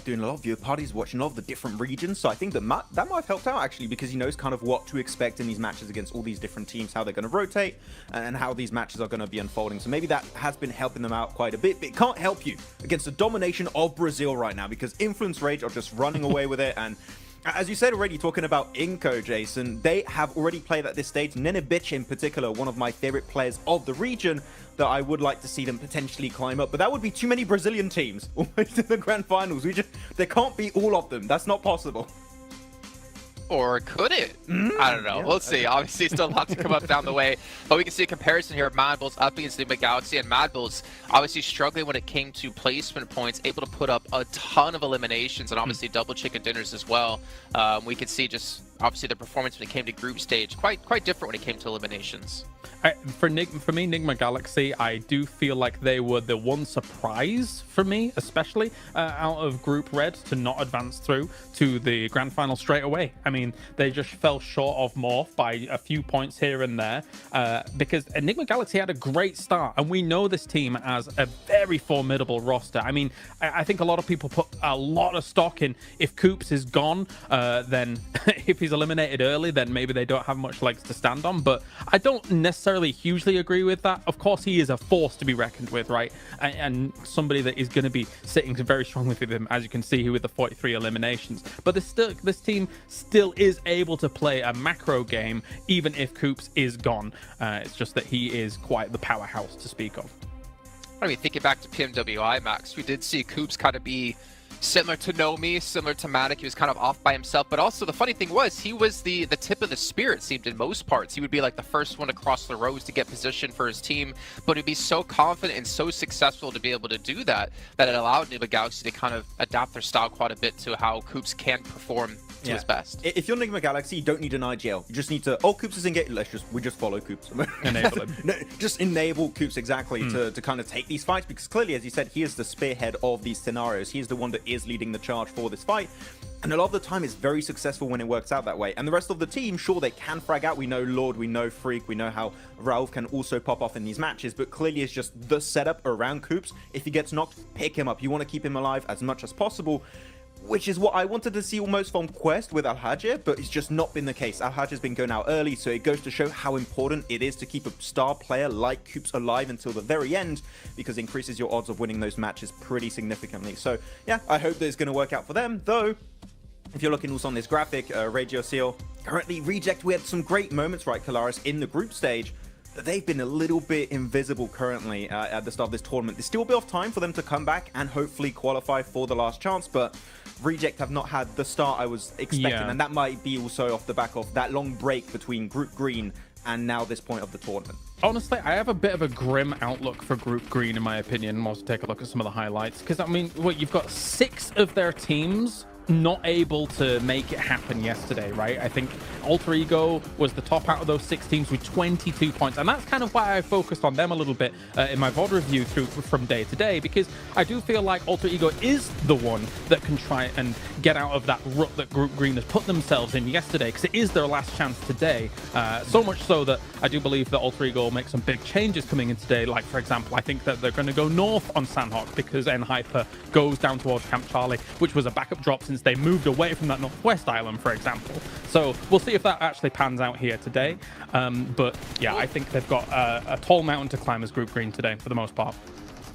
doing a lot of viewer parties, watching a lot of the different regions. So I think that might have helped out, actually, because he knows kind of what to expect in these matches against all these different teams, how they're going to rotate, and how these matches are going to be unfolding. So maybe that has been helping them out quite a bit. But it can't help you against the domination of Brazil right now, because Influence Rage are just running away with it. And as you said already, talking about Inco, Jason, they have already played at this stage. Nenebich in particular, one of my favorite players of the region, that I would like to see them potentially climb up. But that would be too many Brazilian teams almost in the grand finals. There can't be all of them. That's not possible. Or could it? I don't know. Yeah. We'll see. Obviously, still a lot to come up down the way. But we can see a comparison here of Mad Bulls up against Enigma Galaxy. And Mad Bulls obviously struggling when it came to placement points, able to put up a ton of eliminations and obviously double chicken dinners as well. We could see just obviously the performance when it came to group stage quite different when it came to eliminations. For me, Enigma Galaxy, I do feel like they were the one surprise for me, especially out of Group Red, to not advance through to the grand final straight away. I mean, they just fell short of Morph by a few points here and there, because Enigma Galaxy had a great start, and we know this team as a very formidable roster. I mean, I think a lot of people put a lot of stock in if Coops is gone, then if he's eliminated early, then maybe they don't have much legs to stand on. But I don't necessarily hugely agree with that. Of course, he is a force to be reckoned with, right? And somebody that is going to be sitting very strongly with him, as you can see here with the 43 eliminations. But this team still is able to play a macro game, even if Coops is gone. It's just that he is quite the powerhouse to speak of. I mean, thinking back to PMWI, Max, we did see Coops kind of be similar to Nomi, similar to Matic. He was kind of off by himself, but also the funny thing was he was the tip of the spear, it seemed, in most parts. He would be like the first one to cross the roads to get position for his team, but he'd be so confident and so successful to be able to do that it allowed Enigma Galaxy to kind of adapt their style quite a bit to how Coops can perform to his best. If you're Enigma Galaxy, you don't need an IGL. You just need to, Coops is in gate, we just follow Coops. Enable him. No, just enable Coops, exactly, to kind of take these fights, because clearly, as you said, he is the spearhead of these scenarios. He is the one that is leading the charge for this fight, and a lot of the time it's very successful when it works out that way. And the rest of the team, sure, they can frag out. We know Lord, we know Freak, we know how Rauf can also pop off in these matches, but clearly it's just the setup around Coops. If he gets knocked, pick him up. You want to keep him alive as much as possible, which is what I wanted to see almost from Quest with Alhaji, but it's just not been the case. Alhaji's been going out early, so it goes to show how important it is to keep a star player like Coops alive until the very end, because it increases your odds of winning those matches pretty significantly. So yeah, I hope that it's going to work out for them, though. If you're looking also on this graphic, Radio Seal, currently Reject, we had some great moments, right, Kalaris, in the group stage. They've been a little bit invisible currently at the start of this tournament. There's still a bit of time for them to come back and hopefully qualify for the last chance, but Reject have not had the start I was expecting, and that might be also off the back of that long break between Group Green and now this point of the tournament. Honestly, I have a bit of a grim outlook for Group Green, in my opinion. We'll also take a look at some of the highlights, because, I mean, you've got 6 of their teams not able to make it happen yesterday, right? I think Alter Ego was the top out of those 6 teams with 22 points, and that's kind of why I focused on them a little bit in my VOD review from day to day, because I do feel like Alter Ego is the one that can try and get out of that rut that Group Green has put themselves in yesterday, because it is their last chance today. So much so that I do believe that Alter Ego will make some big changes coming in today. Like, for example, I think that they're going to go north on Sandhawk, because Hyper goes down towards Camp Charlie, which was a backup drop since they moved away from that northwest island, for example. So we'll see if that actually pans out here today. But yeah, I think they've got a tall mountain to climb as Group Green today, for the most part.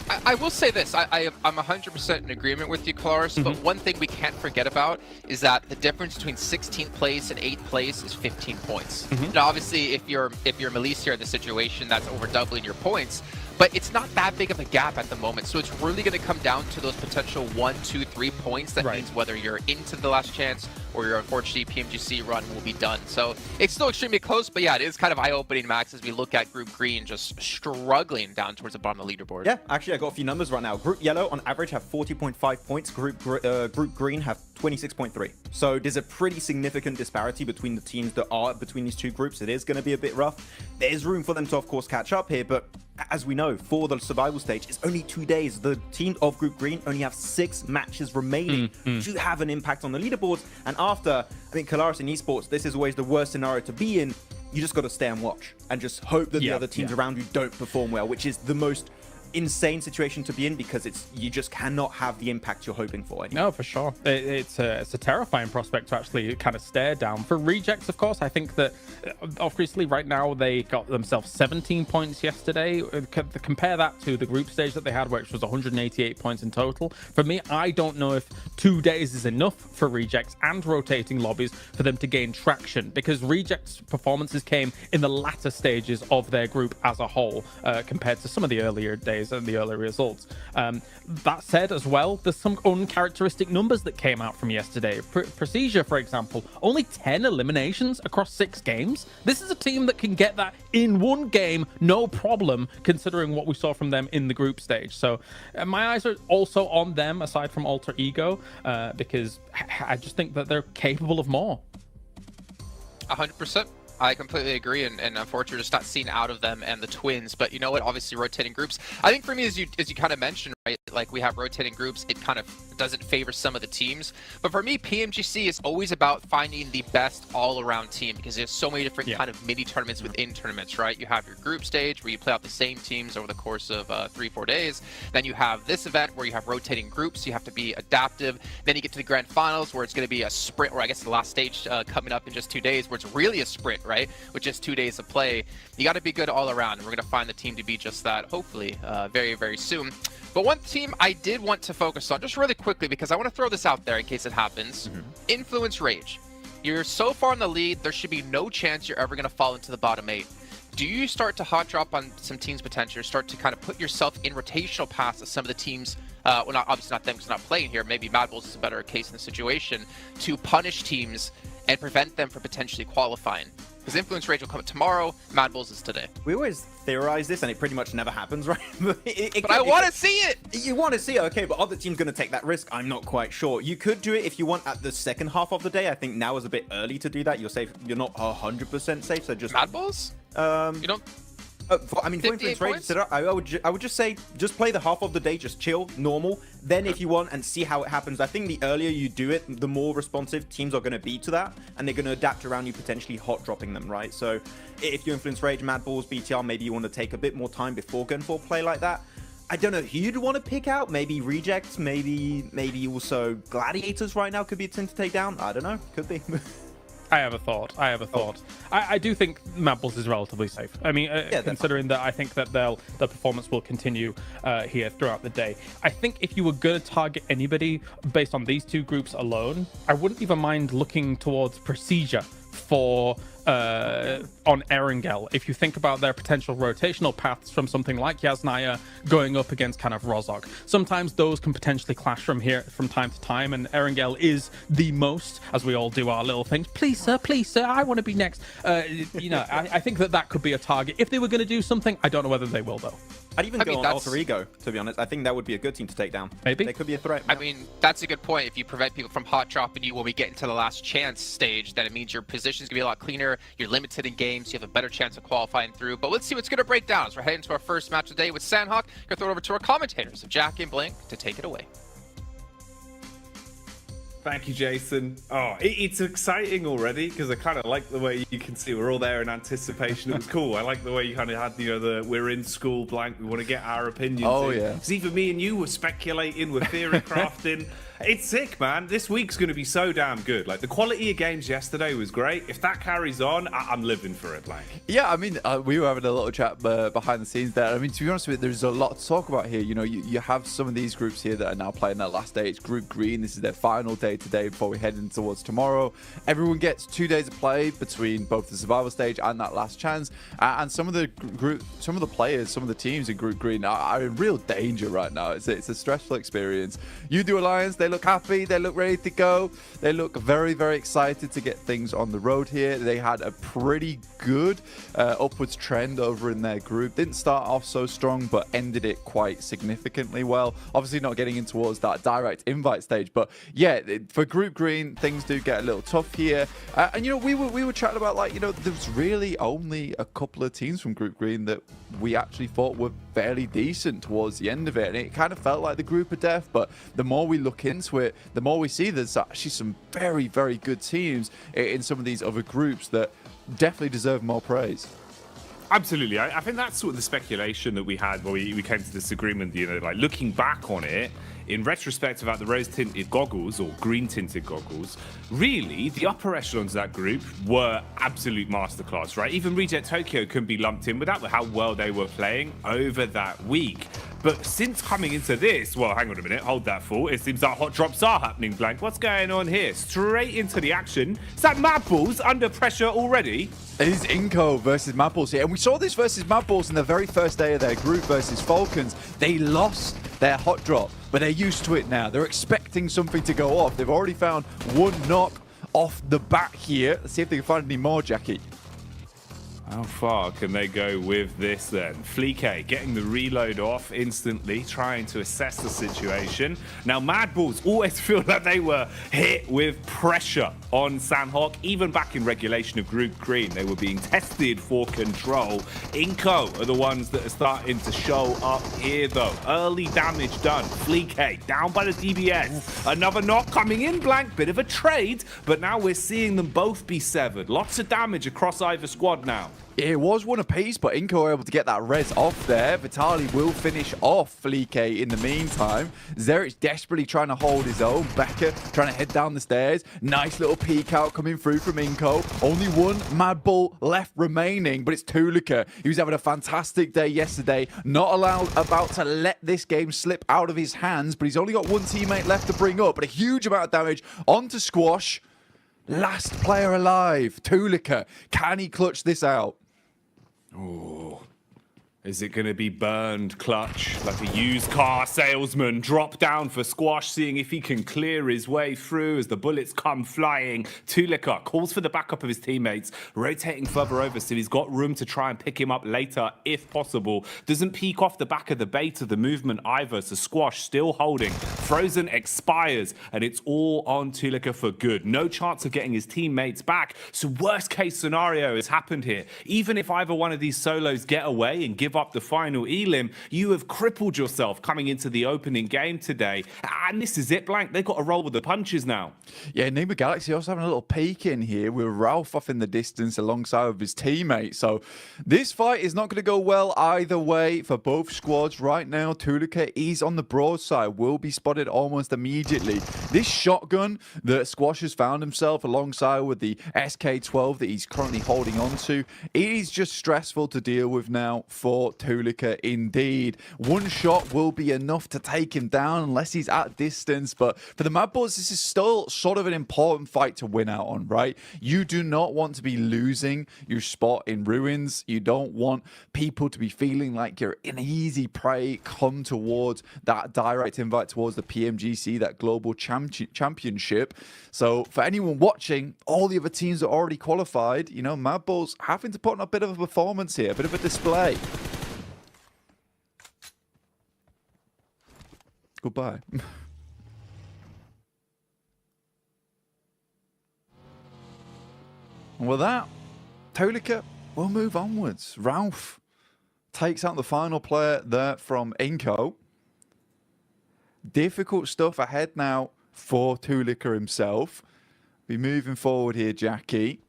I will say this, I'm 100% in agreement with you, Klaus, but one thing we can't forget about is that the difference between 16th place and 8th place is 15 points. Now, obviously, if you're Milicia in the situation, that's over doubling your points, but it's not that big of a gap at the moment, so it's really going to come down to those potential 1, 2, 3 points. That means whether you're into the last chance or your unfortunate PMGC run will be done. So it's still extremely close, but yeah, it is kind of eye-opening, Max, as we look at Group Green just struggling down towards the bottom of the leaderboard. Yeah, actually, I got a few numbers right now. Group Yellow, on average, have 40.5 points. Group Green have 26.3. So there's a pretty significant disparity between the teams that are between these two groups. It is going to be a bit rough. There's room for them to, of course, catch up here, but as we know, for the survival stage, it's only 2 days. The team of Group Green only have 6 matches remaining to have an impact on the leaderboards. And after, I mean, Kalaris in esports, this is always the worst scenario to be in. You just got to stay and watch and just hope that the other teams around you don't perform well, which is the most insane situation to be in, because you just cannot have the impact you're hoping for anymore. No, for sure. It's a terrifying prospect to actually kind of stare down. For Rejects, of course, I think that obviously right now they got themselves 17 points yesterday. Compare that to the group stage that they had, which was 188 points in total. For me, I don't know if 2 days is enough for Rejects and rotating lobbies for them to gain traction, because Rejects' performances came in the latter stages of their group as a whole, compared to some of the earlier days and the early results. That said, as well, there's some uncharacteristic numbers that came out from yesterday. Procedure, for example, only 10 eliminations across 6 games. This is a team that can get that in one game, no problem, considering what we saw from them in the group stage. So my eyes are also on them, aside from Alter Ego, because I just think that they're capable of more. 100%. I completely agree, and unfortunately just not seen out of them and the Twins. But you know what, obviously rotating groups, I think for me, as you kind of mentioned, right, like we have rotating groups, it kind of doesn't favor some of the teams. But for me, PMGC is always about finding the best all-around team, because there's so many different kind of mini tournaments within tournaments, right? You have your group stage where you play out the same teams over the course of 3-4 days. Then you have this event where you have rotating groups, you have to be adaptive. Then you get to the grand finals where it's going to be a sprint, or I guess the last stage coming up in just 2 days, where it's really a sprint, right? With just 2 days of play. You got to be good all around, and we're going to find the team to be just that, hopefully, very, very soon. But one team I did want to focus on, just really quickly, because I want to throw this out there in case it happens. Influence Rage. You're so far in the lead, there should be no chance you're ever going to fall into the bottom 8. Do you start to hot drop on some teams' potential, start to kind of put yourself in rotational paths of some of the teams, well, obviously not them because they're not playing here, maybe Mad Bulls is a better case in the situation, to punish teams and prevent them from potentially qualifying? Because Influence Rage will come tomorrow, Mad Bulls is today. We always theorize this, and it pretty much never happens, right? But I want to see it! You want to see it, okay, but other teams going to take that risk? I'm not quite sure. You could do it if you want at the second half of the day. I think now is a bit early to do that. You're safe. You're not 100% safe, so just... Mad Bulls? You don't... I mean, for Influence Rage, I would just say, just play the half of the day, just chill, normal. Then if you want, and see how it happens. I think the earlier you do it, the more responsive teams are going to be to that, and they're going to adapt around you, potentially hot dropping them, right? So if you Influence Rage, Mad Bulls, BTR, maybe you want to take a bit more time before going for a play like that. I don't know who you'd want to pick out. Maybe Rejects, maybe also Gladiators right now could be a team to take down. I don't know. Could be. I have a thought. I do think Mad Bulls is relatively safe. I mean, considering that I think that their performance will continue here throughout the day. I think if you were going to target anybody based on these two groups alone, I wouldn't even mind looking towards Procedure for on Erangel. If you think about their potential rotational paths from something like Yasnaya going up against kind of Rozhok, sometimes those can potentially clash from time to time, and Erangel is the most, as we all do our little things. Please sir, I want to be next. You know, I think that could be a target. If they were going to do something, I don't know whether they will though. I'd even go on Alter Ego, to be honest. I think that would be a good team to take down. Maybe. They could be a threat. I mean, that's a good point. If you prevent people from hot dropping you when we get into the last chance stage, then it means your position's going to be a lot cleaner. You're limited in games. You have a better chance of qualifying through. But let's see what's going to break down as we're heading to our first match of the day with Sandhawk. Going to throw it over to our commentators of Jack and Blink to take it away. Thank you, Jason. Oh, it's exciting already because I kind of like the way you can see we're all there in anticipation. It was cool. I like the way you kind of had, you know, we're in school blank. We want to get our opinions. Oh, in. yeah. Because even me and you were speculating, we're theory crafting. It's sick, man. This week's going to be so damn good. Like, the quality of games yesterday was great. If that carries on, I'm living for it, Blank. Yeah, I mean, we were having a little chat behind the scenes there. I mean, to be honest with you, there's a lot to talk about here. You know, you have some of these groups here that are now playing their last day. It's Group Green. This is their final day today before we head in towards tomorrow. Everyone gets 2 days of play between both the survival stage and that last chance. And some of the players, some of the teams in Group Green are in real danger right now. It's a stressful experience. You2 Alliance, they look happy. They look ready to go. They look very, very excited to get things on the road here. They had a pretty good upwards trend over in their group. Didn't start off so strong, but ended it quite significantly well. Obviously not getting in towards that direct invite stage, but yeah, for Group Green, things do get a little tough here. And you know, we were chatting about, like, you know, there's really only a couple of teams from Group Green that we actually thought were fairly decent towards the end of it, and it kind of felt like the group of death. But the more we look into it, the more we see there's actually some very, very good teams in some of these other groups that definitely deserve more praise. Absolutely. I think that's sort of the speculation that we had when we came to this agreement, you know, like looking back on it, in retrospect about the rose-tinted goggles or green-tinted goggles, really, the upper echelons of that group were absolute masterclass, right? Even Reject Tokyo can be lumped in with that, with how well they were playing over that week. But since coming into this, well, hang on a minute, hold that thought. It seems that hot drops are happening, Blank. What's going on here? Straight into the action. Is that Mad Balls under pressure already? It is Inco versus Mad Balls here. And we saw this versus Mad Balls in the very first day of their group versus Falcons. They lost their hot drop, but they're used to it now. They're expecting something to go off. They've already found one knock off the bat here. Let's see if they can find any more, Jackie. How far can they go with this then? Fleek getting the reload off instantly, trying to assess the situation. Now, Mad Balls always feel like they were hit with pressure on Sanhok. Even back in regulation of Group Green, they were being tested for control. Inco are the ones that are starting to show up here, though. Early damage done. Fleek down by the DBS. Another knock coming in, Blank. Bit of a trade, but now we're seeing them both be severed. Lots of damage across either squad now. It was one apiece, but Inco were able to get that res off there. Vitali will finish off Fleek in the meantime. Zerich desperately trying to hold his own. Becker trying to head down the stairs. Nice little peek out coming through from Inco. Only one Mad Bull left remaining, but it's Tulika. He was having a fantastic day yesterday. Not about to let this game slip out of his hands, but he's only got one teammate left to bring up. But a huge amount of damage onto Squash. Last player alive, Tulika. Can he clutch this out? Oh, is it going to be burned clutch like a used car salesman? Drop down for Squash, seeing if he can clear his way through as the bullets come flying. Tulika calls for the backup of his teammates, rotating further over so he's got room to try and pick him up later if possible. Doesn't peek off the back of the bait of the movement either, so Squash still holding. Frozen expires, and it's all on Tulika for good. No chance of getting his teammates back, so worst case scenario has happened here. Even if either one of these solos get away and give up the final elim, you have crippled yourself coming into the opening game today. And this is it, Blank. They've got to roll with the punches now. Yeah, Nima Galaxy also having a little peek in here with Ralph off in the distance alongside with his teammate. So this fight is not going to go well either way for both squads right now. Tulika is on the broadside, will be spotted almost immediately. This shotgun that Squash has found himself alongside with the SK-12 that he's currently holding on to, it is just stressful to deal with now for Tulika indeed. One shot will be enough to take him down unless he's at distance, but for the Mad Balls, this is still sort of an important fight to win out on, right? You do not want to be losing your spot in Ruins. You don't want people to be feeling like you're an easy prey come towards that direct invite towards the PMGC, that global championship. So for anyone watching, all the other teams are already qualified. You know, Mad Balls having to put on a bit of a performance here, a bit of a display. Goodbye. And with that, Tulika will move onwards. Ralph takes out the final player there from Inco. Difficult stuff ahead now for Tulika himself. Be moving forward here, Jackie.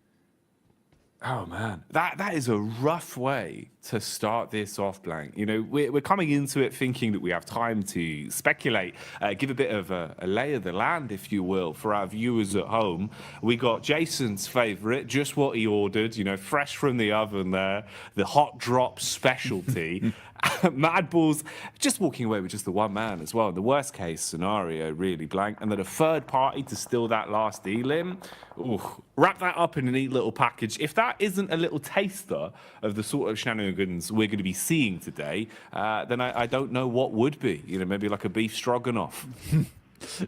Oh man, that is a rough way to start this off, Blank. You know, we're coming into it thinking that we have time to speculate, give a bit of a lay of the land, if you will, for our viewers at home. We got Jason's favourite, just what he ordered, you know, fresh from the oven there, the hot drop specialty. Mad Balls just walking away with just the one man as well. The worst case scenario, really, Blank. And then a third party to steal that last elim. Ooh, wrap that up in a neat little package. If that isn't a little taster of the sort of shenanigans we're going to be seeing today, then I don't know what would be. You know, maybe like a beef stroganoff.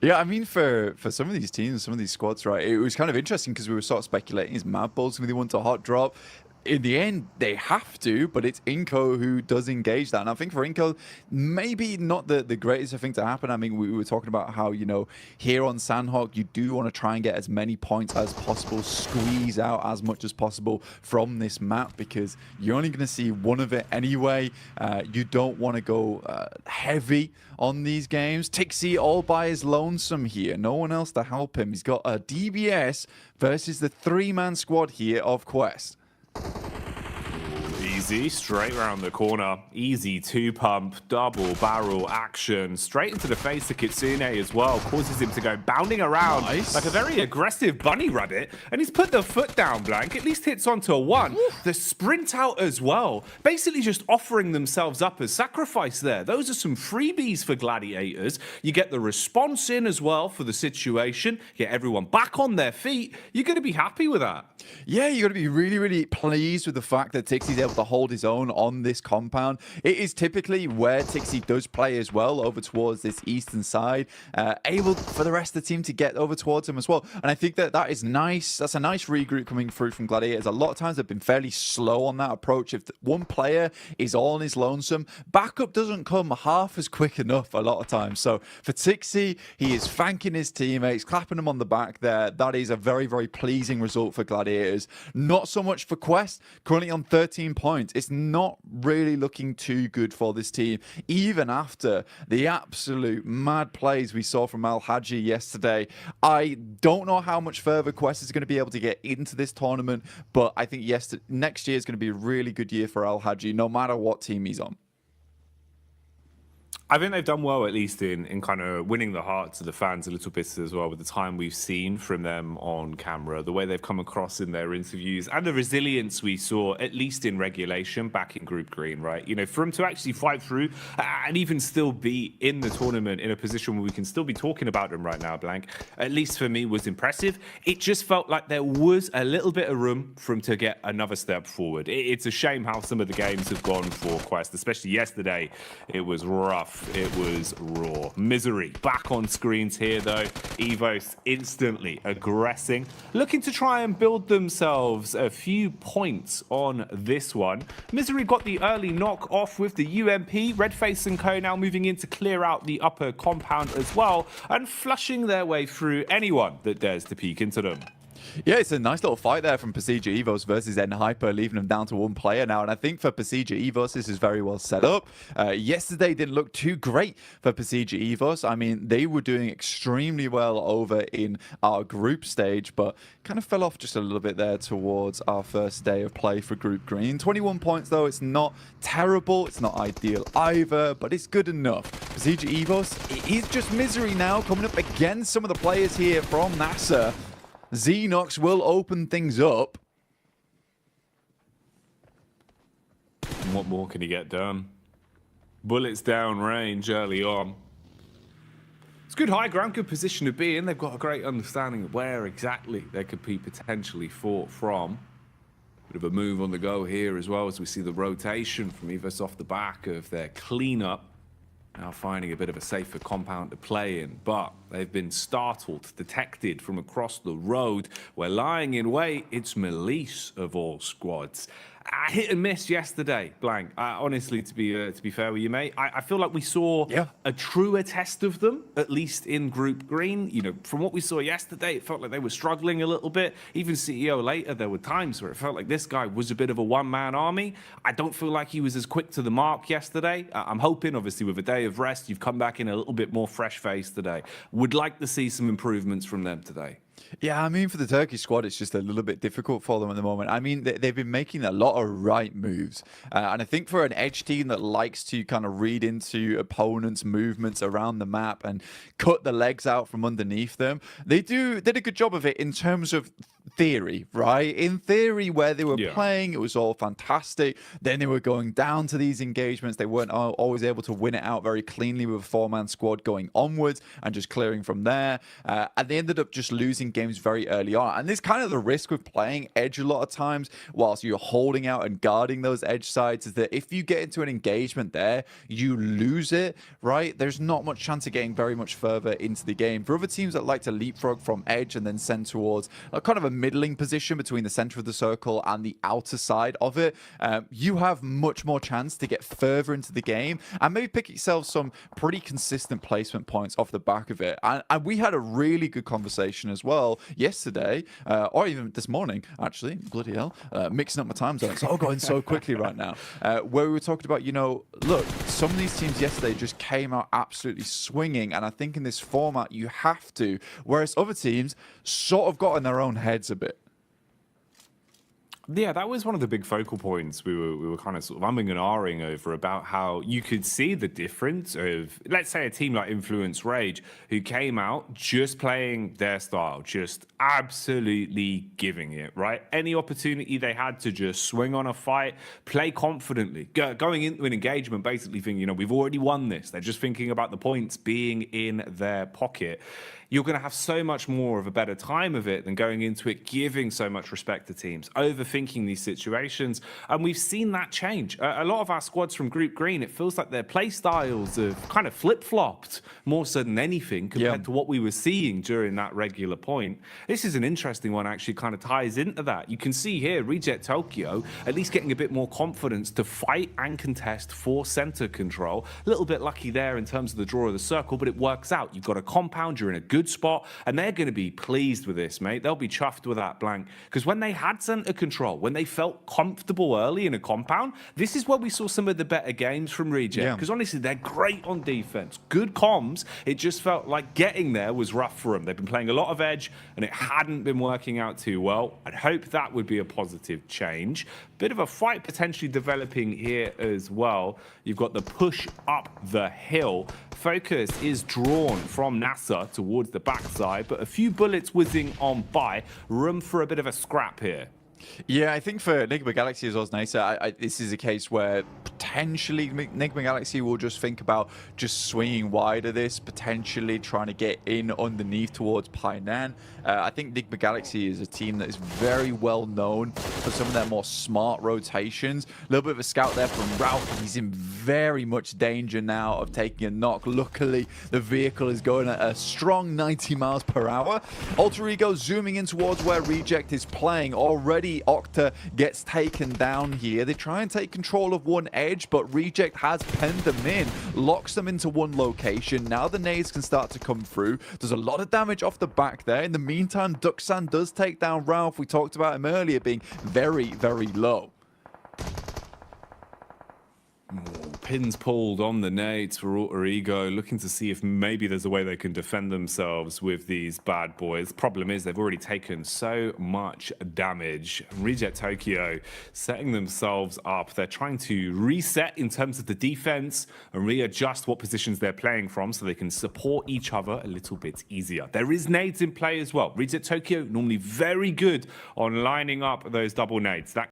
Yeah, I mean, for some of these teams, some of these squads, right, it was kind of interesting because we were sort of speculating, is Mad Balls going to be the one to hot drop? In the end, they have to, but it's Inco who does engage that. And I think for Inco, maybe not the greatest thing to happen. I mean, we were talking about how, you know, here on Sandhawk, you do want to try and get as many points as possible, squeeze out as much as possible from this map, because you're only going to see one of it anyway. You don't want to go heavy on these games. Tixie all by his lonesome here. No one else to help him. He's got a DBS versus the three-man squad here of Quest. Easy, straight around the corner. Easy two-pump, double barrel action. Straight into the face of Kitsune as well. Causes him to go bounding around like a very aggressive bunny rabbit. And he's put the foot down, Blank. At least hits onto a one. The sprint out as well. Basically just offering themselves up as sacrifice there. Those are some freebies for Gladiators. You get the response in as well for the situation. Get everyone back on their feet. You're going to be happy with that. Yeah, you're going to be really, really pleased with the fact that Tixie's able to hold his own on this compound. It is typically where Tixie does play as well, over towards this eastern side, able for the rest of the team to get over towards him as well. And I think that is nice. That's a nice regroup coming through from Gladiators. A lot of times they've been fairly slow on that approach. If one player is all on his lonesome, backup doesn't come half as quick enough a lot of times. So for Tixie, he is thanking his teammates, clapping them on the back there. That is a very, very pleasing result for Gladiators. Not so much for Quest, currently on 13 points. It's not really looking too good for this team, even after the absolute mad plays we saw from Al Haji yesterday. I don't know how much further Quest is going to be able to get into this tournament, but I think next year is going to be a really good year for Al Haji, no matter what team he's on. I think they've done well, at least in kind of winning the hearts of the fans a little bit as well, with the time we've seen from them on camera, the way they've come across in their interviews, and the resilience we saw, at least in regulation, back in Group Green, right? You know, for them to actually fight through and even still be in the tournament in a position where we can still be talking about them right now, Blank, at least for me, was impressive. It just felt like there was a little bit of room for them to get another step forward. It's a shame how some of the games have gone for Quest, especially yesterday. It was rough. It was raw. Misery back on screens here, though. Evos instantly aggressing, looking to try and build themselves a few points on this one. Misery got the early knock off with the UMP. Redface and Co now moving in to clear out the upper compound as well, and flushing their way through anyone that dares to peek into them. Yeah, it's a nice little fight there from Pasija Evos versus N-Hyper, leaving them down to one player now. And I think for Pasija Evos, this is very well set up. Yesterday didn't look too great for Pasija Evos. I mean, they were doing extremely well over in our group stage, but kind of fell off just a little bit there towards our first day of play for Group Green. 21 points, though. It's not terrible. It's not ideal either, but it's good enough. Pasija Evos, it is just Misery now coming up against some of the players here from NASA. Xenox will open things up. And what more can he get done? Bullets down range early on. It's good high ground, good position to be in. They've got a great understanding of where exactly they could be potentially fought from. Bit of a move on the go here as well, as we see the rotation from Evos off the back of their cleanup. Now finding a bit of a safer compound to play in, but they've been startled, detected from across the road. We're lying in wait. It's Melise of all squads. Hit and miss yesterday, Blank. Honestly, to be fair with you, mate, I feel like we saw a truer test of them, at least in Group Green. You know, from what we saw yesterday, it felt like they were struggling a little bit. Even CEO later, there were times where it felt like this guy was a bit of a one-man army. I don't feel like he was as quick to the mark yesterday. I'm hoping, obviously, with a day of rest, you've come back in a little bit more fresh face today. Would like to see some improvements from them today. Yeah, I mean, for the Turkish squad, it's just a little bit difficult for them at the moment. I mean, they've been making a lot of right moves. And I think for an Edge team that likes to kind of read into opponents' movements around the map and cut the legs out from underneath them, they did a good job of it in terms of theory, right? In theory, where they were playing, it was all fantastic. Then they were going down to these engagements. They weren't always able to win it out very cleanly with a four-man squad going onwards and just clearing from there. And they ended up just losing games very early on. And this kind of the risk with playing Edge a lot of times whilst you're holding out and guarding those Edge sides is that if you get into an engagement there, you lose it, right? There's not much chance of getting very much further into the game. For other teams that like to leapfrog from Edge and then send towards kind of a middling position between the center of the circle and the outer side of it, you have much more chance to get further into the game and maybe pick yourself some pretty consistent placement points off the back of it. And we had a really good conversation as well yesterday, or even this morning, actually, bloody hell, mixing up my time zones. It's all going so quickly right now, where we were talking about, look, some of these teams yesterday just came out absolutely swinging, and I think in this format you have to, whereas other teams sort of got in their own heads a bit. Yeah, that was one of the big focal points we were kind of sort of umming and ahhing over, about how you could see the difference of, let's say, a team like Influence Rage, who came out just playing their style, just absolutely giving it, right? Any opportunity they had to just swing on a fight, play confidently, going into an engagement basically thinking, we've already won this. They're just thinking about the points being in their pocket. You're going to have so much more of a better time of it than going into it giving so much respect to teams, overthinking these situations. And we've seen that change. A lot of our squads from Group Green, it feels like their play styles have kind of flip-flopped more so than anything compared to what we were seeing during that regular point. This is an interesting one, actually kind of ties into that. You can see here, Reject Tokyo at least getting a bit more confidence to fight and contest for center control. A little bit lucky there in terms of the draw of the circle, but it works out. You've got a compound, you're in a good spot, and they're going to be pleased with this, mate. They'll be chuffed with that blank, because when they had center control, when they felt comfortable early in a compound, this is where we saw some of the better games from Reject, because honestly, they're great on defense, good comms. It just felt like getting there was rough for them. They've been playing a lot of Edge, and it hadn't been working out too well. I'd hope that would be a positive change. Bit of a fight potentially developing here as well. You've got the push up the hill. Focus is drawn from NASA towards the backside, but a few bullets whizzing on by. Room for a bit of a scrap here. Yeah, I think for Enigma Galaxy as well as Nasa, this is a case where potentially Enigma Galaxy will just think about just swinging wide of this, potentially trying to get in underneath towards Painan. I think Enigma Galaxy is a team that is very well known for some of their more smart rotations. A little bit of a scout there from Ralph. He's in very much danger now of taking a knock. Luckily, the vehicle is going at a strong 90 miles per hour. Alter Ego zooming in towards where Reject is playing. Already Octa gets taken down here. They try and take control of one edge, but Reject has penned them in, locks them into one location. Now the nades can start to come through. There's a lot of damage off the back there. In the meantime, Duxan does take down Ralph. We talked about him earlier being very, very low. Pins pulled on the nades for Alter Ego, looking to see if maybe there's a way they can defend themselves with these bad boys. Problem is they've already taken so much damage. Reject Tokyo setting themselves up. They're trying to reset in terms of the defense and readjust what positions they're playing from so they can support each other a little bit easier. There is nades in play as well. Reject Tokyo normally very good on lining up those double nades. That